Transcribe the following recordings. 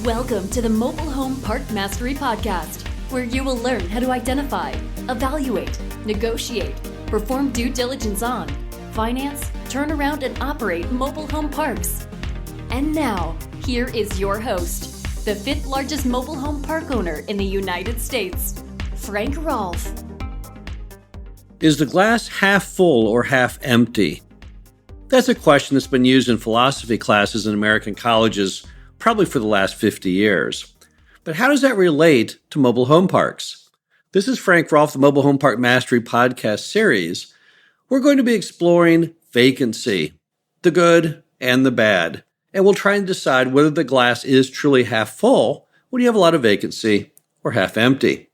Welcome to the Mobile Home Park Mastery Podcast, where you will learn how to identify, evaluate, negotiate, perform due diligence on, finance, turn around, and operate mobile home parks. And now, here is your host, the fifth largest mobile home park owner in the United States, Frank Rolfe. Is the glass half full or half empty? That's a question that's been used in philosophy classes in American colleges probably for the last 50 years. But how does that relate to mobile home parks? This is Frank Rolfe, the Mobile Home Park Mastery podcast series. We're going to be exploring vacancy, the good and the bad, and we'll try and decide whether the glass is truly half full when you have a lot of vacancy or half empty.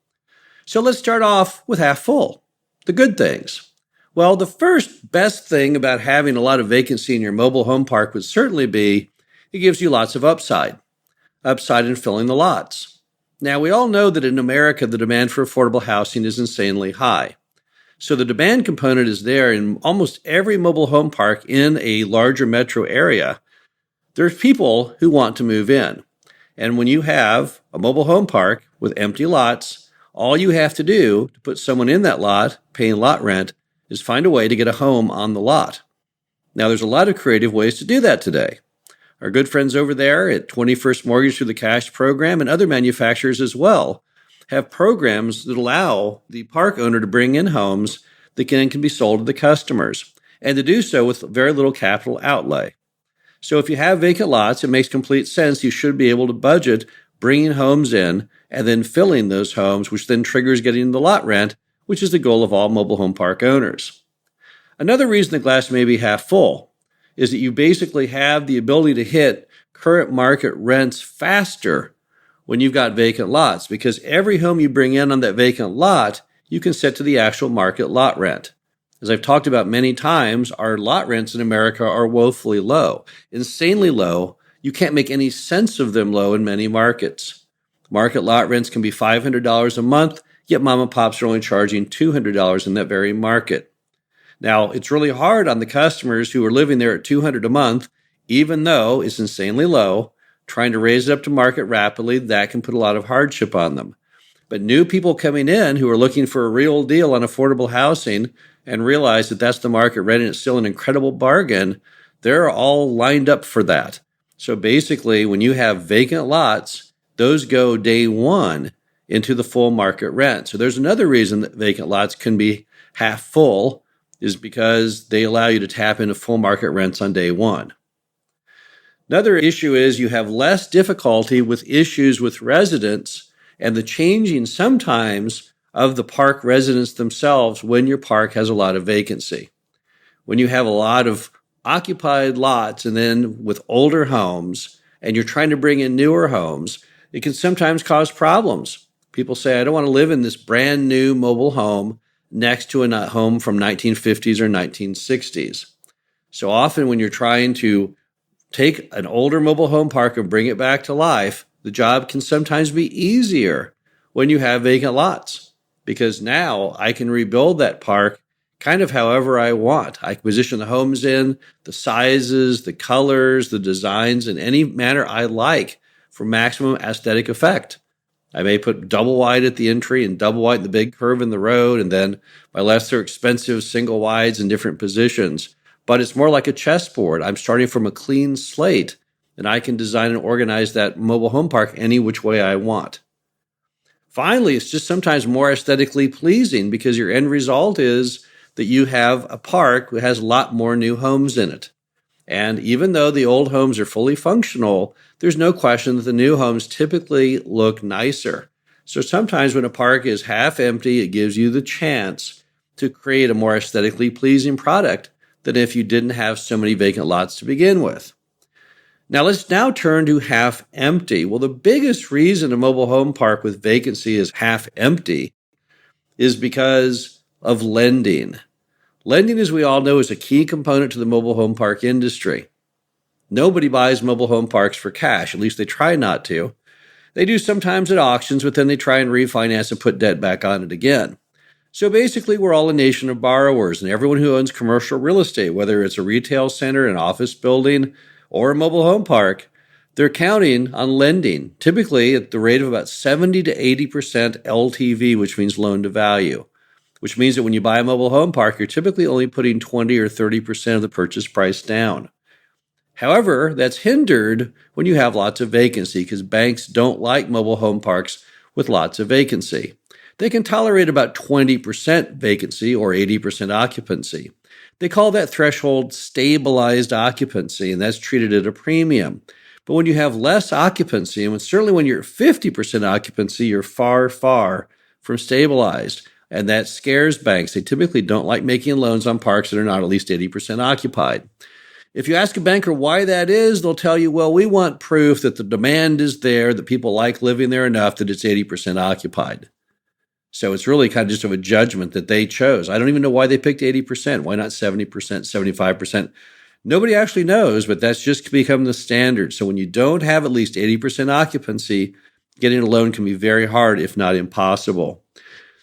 So let's start off with half full, the good things. Well, the first best thing about having a lot of vacancy in your mobile home park would certainly be it gives you lots of upside in filling the lots. Now, we all know that in America, the demand for affordable housing is insanely high. So the demand component is there in almost every mobile home park in a larger metro area. There's people who want to move in. And when you have a mobile home park with empty lots, all you have to do to put someone in that lot paying lot rent is find a way to get a home on the lot. Now, there's a lot of creative ways to do that today. Our good friends over there at 21st Mortgage through the Cash program and other manufacturers as well have programs that allow the park owner to bring in homes that can be sold to the customers, and to do so with very little capital outlay. So if you have vacant lots, it makes complete sense you should be able to budget bringing homes in and then filling those homes, which then triggers getting the lot rent, which is the goal of all mobile home park owners. Another reason the glass may be half full is that you basically have the ability to hit current market rents faster when you've got vacant lots, because every home you bring in on that vacant lot, you can set to the actual market lot rent. As I've talked about many times, our lot rents in America are woefully low, insanely low. You can't make any sense of them low in many markets. Market lot rents can be $500 a month, yet mom and pops are only charging $200 in that very market. Now, it's really hard on the customers who are living there at $200 a month, even though it's insanely low. Trying to raise it up to market rapidly, that can put a lot of hardship on them. But new people coming in who are looking for a real deal on affordable housing and realize that that's the market rent and it's still an incredible bargain, they're all lined up for that. So basically, when you have vacant lots, those go day one into the full market rent. So there's another reason that vacant lots can be half full, is because they allow you to tap into full market rents on day one. Another issue is you have less difficulty with issues with residents and the changing sometimes of the park residents themselves when your park has a lot of vacancy. When you have a lot of occupied lots and then with older homes and you're trying to bring in newer homes, it can sometimes cause problems. People say, I don't want to live in this brand new mobile home next to a home from 1950s or 1960s. So often when you're trying to take an older mobile home park and bring it back to life, the job can sometimes be easier when you have vacant lots, because now I can rebuild that park kind of however I want. I can position the homes in, the sizes, the colors, the designs in any manner I like for maximum aesthetic effect. I may put double wide at the entry and double wide in the big curve in the road, and then my lesser expensive single wides in different positions. But it's more like a chessboard. I'm starting from a clean slate, and I can design and organize that mobile home park any which way I want. Finally, it's just sometimes more aesthetically pleasing because your end result is that you have a park that has a lot more new homes in it. And even though the old homes are fully functional, there's no question that the new homes typically look nicer. So sometimes when a park is half empty, it gives you the chance to create a more aesthetically pleasing product than if you didn't have so many vacant lots to begin with. Now let's turn to half empty. Well, the biggest reason a mobile home park with vacancy is half empty is because of lending. Lending, as we all know, is a key component to the mobile home park industry. Nobody buys mobile home parks for cash, at least they try not to. They do sometimes at auctions, but then they try and refinance and put debt back on it again. So basically, we're all a nation of borrowers, and everyone who owns commercial real estate, whether it's a retail center, an office building, or a mobile home park, They're counting on lending, typically at the rate of about 70 to 80% LTV, which means loan to value, which means that when you buy a mobile home park, you're typically only putting 20 or 30% of the purchase price down. However, that's hindered when you have lots of vacancy because banks don't like mobile home parks with lots of vacancy. They can tolerate about 20% vacancy or 80% occupancy. They call that threshold stabilized occupancy, and that's treated at a premium. But when you have less occupancy, and certainly when you're at 50% occupancy, you're far, far from stabilized. And that scares banks. They typically don't like making loans on parks that are not at least 80% occupied. If you ask a banker why that is, they'll tell you, well, we want proof that the demand is there, that people like living there enough that it's 80% occupied. So it's really kind of just of a judgment that they chose. I don't even know why they picked 80%. Why not 70%, 75%? Nobody actually knows, but that's just become the standard. So when you don't have at least 80% occupancy, getting a loan can be very hard, if not impossible.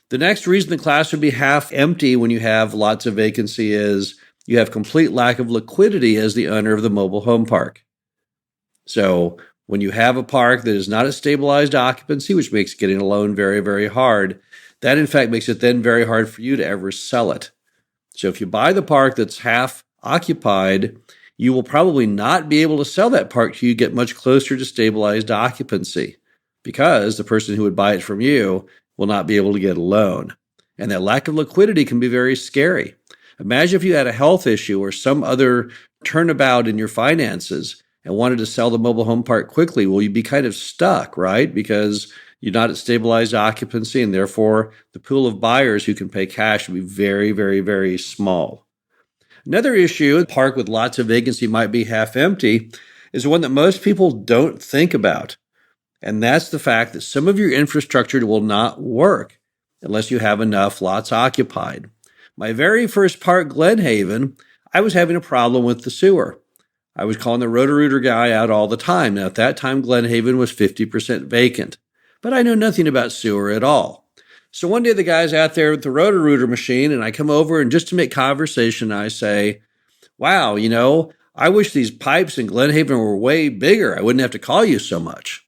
The next reason the class would be half empty when you have lots of vacancy is you have complete lack of liquidity as the owner of the mobile home park. So when you have a park that is not at stabilized occupancy, which makes getting a loan very, very hard, that in fact makes it then very hard for you to ever sell it. So if you buy the park that's half occupied, you will probably not be able to sell that park till you get much closer to stabilized occupancy because the person who would buy it from you will not be able to get a loan. And that lack of liquidity can be very scary. Imagine if you had a health issue or some other turnabout in your finances and wanted to sell the mobile home park quickly. Well, you'd be kind of stuck, right? Because you're not at stabilized occupancy, and therefore the pool of buyers who can pay cash would be very, very, very small. Another issue, a park with lots of vacancy might be half empty, is one that most people don't think about. And that's the fact that some of your infrastructure will not work unless you have enough lots occupied. My very first park, Glenhaven, I was having a problem with the sewer. I was calling the Roto-Rooter guy out all the time. Now, at that time, Glenhaven was 50% vacant, but I know nothing about sewer at all. So one day the guy's out there with the Roto-Rooter machine, and I come over, and just to make conversation, I say, wow, I wish these pipes in Glenhaven were way bigger. I wouldn't have to call you so much.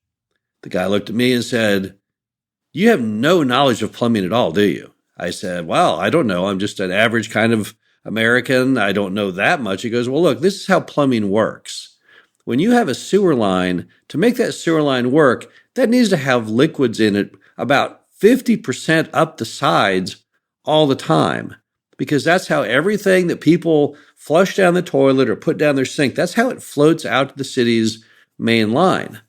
The guy looked at me and said, you have no knowledge of plumbing at all, do you? I said, well, I don't know. I'm just an average kind of American. I don't know that much. He goes, well, look, this is how plumbing works. When you have a sewer line, to make that sewer line work, that needs to have liquids in it about 50% up the sides all the time, because that's how everything that people flush down the toilet or put down their sink, that's how it floats out to the city's main line.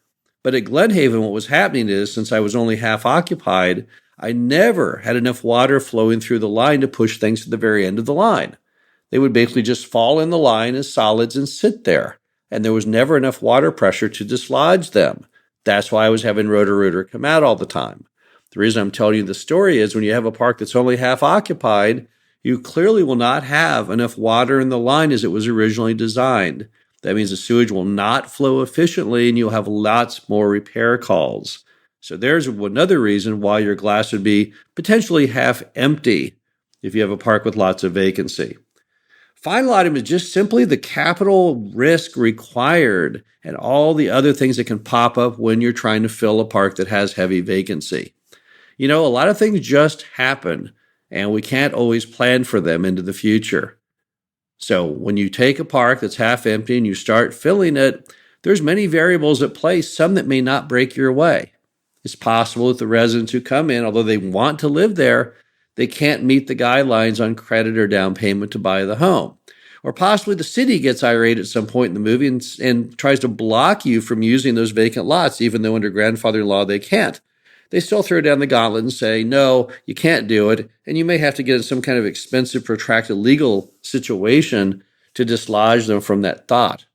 But at Glenhaven, what was happening is, since I was only half occupied, I never had enough water flowing through the line to push things to the very end of the line. They would basically just fall in the line as solids and sit there. And there was never enough water pressure to dislodge them. That's why I was having Roto-Rooter come out all the time. The reason I'm telling you the story is when you have a park that's only half occupied, you clearly will not have enough water in the line as it was originally designed. That means the sewage will not flow efficiently and you'll have lots more repair calls. So there's another reason why your glass would be potentially half empty if you have a park with lots of vacancy. Final item is just simply the capital risk required and all the other things that can pop up when you're trying to fill a park that has heavy vacancy. A lot of things just happen and we can't always plan for them into the future. So when you take a park that's half empty and you start filling it, there's many variables at play, some that may not break your way. It's possible that the residents who come in, although they want to live there, they can't meet the guidelines on credit or down payment to buy the home. Or possibly the city gets irate at some point in the movie and tries to block you from using those vacant lots, even though under grandfather law they can't. They still throw down the gauntlet and say, no, you can't do it, and you may have to get in some kind of expensive, protracted legal situation to dislodge them from that thought.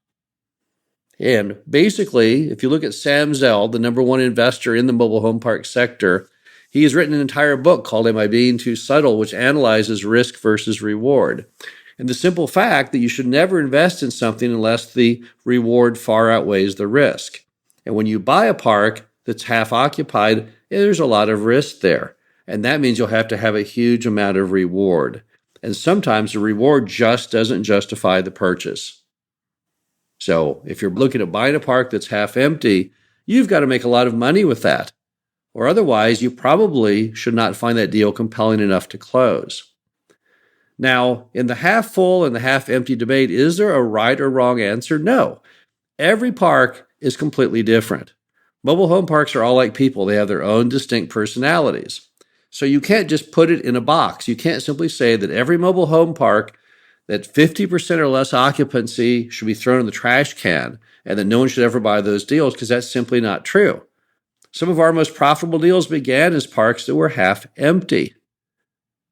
And basically, if you look at Sam Zell, the number one investor in the mobile home park sector, he has written an entire book called Am I Being Too Subtle, which analyzes risk versus reward. And the simple fact that you should never invest in something unless the reward far outweighs the risk. And when you buy a park that's half occupied, there's a lot of risk there. And that means you'll have to have a huge amount of reward. And sometimes the reward just doesn't justify the purchase. So if you're looking at buying a park that's half empty, you've got to make a lot of money with that. Or otherwise, you probably should not find that deal compelling enough to close. Now, in the half full and the half empty debate, is there a right or wrong answer? No. Every park is completely different. Mobile home parks are all like people. They have their own distinct personalities. So you can't just put it in a box. You can't simply say that every mobile home park that 50% or less occupancy should be thrown in the trash can and that no one should ever buy those deals, because that's simply not true. Some of our most profitable deals began as parks that were half empty.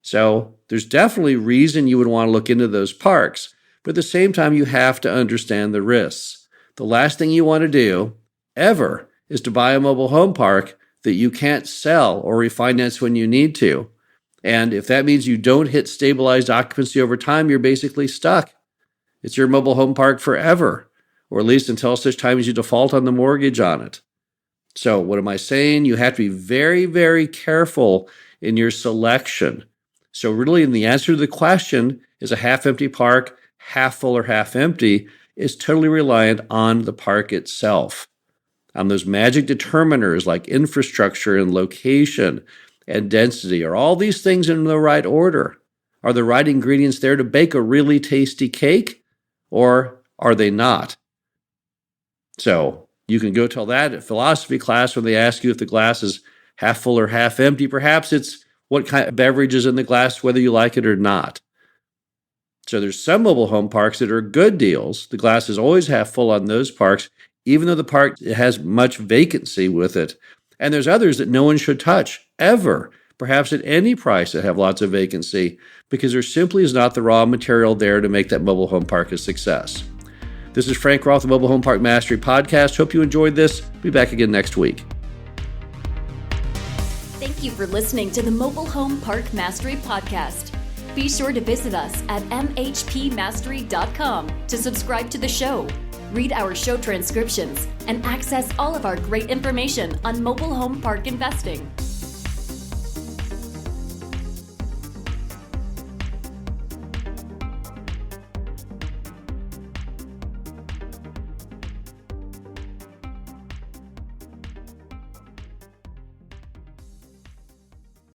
So there's definitely reason you would want to look into those parks, but at the same time, you have to understand the risks. The last thing you want to do ever is to buy a mobile home park that you can't sell or refinance when you need to. And if that means you don't hit stabilized occupancy over time, you're basically stuck. It's your mobile home park forever, or at least until such time as you default on the mortgage on it. So what am I saying? You have to be very, very careful in your selection. So really, the answer to the question, is a half-empty park half full or half empty, is totally reliant on the park itself, on those magic determiners like infrastructure and location and density. Are all these things in the right order? Are the right ingredients there to bake a really tasty cake, or are they not? So you can go tell that at philosophy class when they ask you if the glass is half full or half empty. Perhaps it's what kind of beverage is in the glass, whether you like it or not. So there's some mobile home parks that are good deals. The glass is always half full on those parks, even though the park has much vacancy with it. And there's others that no one should touch, ever, perhaps at any price, that have lots of vacancy, because there simply is not the raw material there to make that mobile home park a success. This is Frank Roth, the Mobile Home Park Mastery Podcast. Hope you enjoyed this. Be back again next week. Thank you for listening to the Mobile Home Park Mastery Podcast. Be sure to visit us at mhpmastery.com to subscribe to the show, read our show transcriptions, and access all of our great information on mobile home park investing.